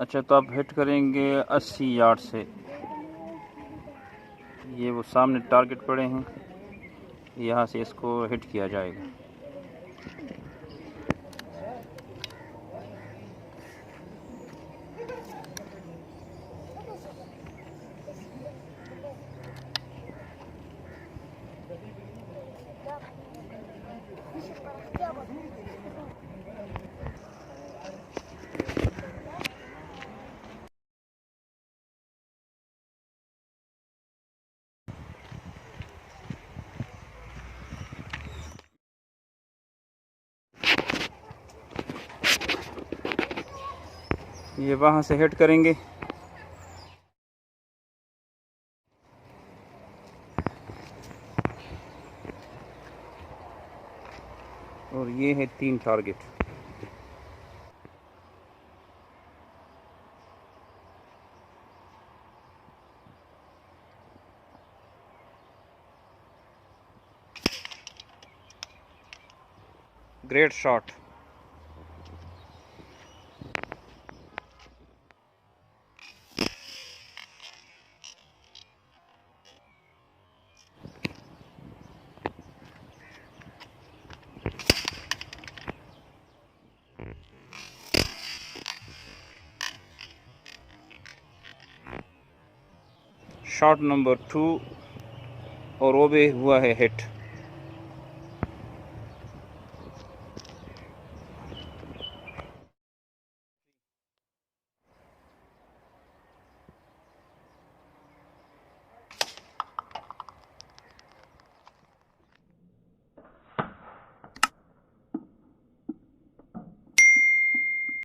अच्छा, तो आप हिट करेंगे 80 यार्ड से। ये वो सामने टारगेट पड़े हैं, यहाँ से इसको हिट किया जाएगा। ये वहाँ से हिट करेंगे, और ये है 3 target. Great shot. Shot number 2, और वो भी हुआ है हिट।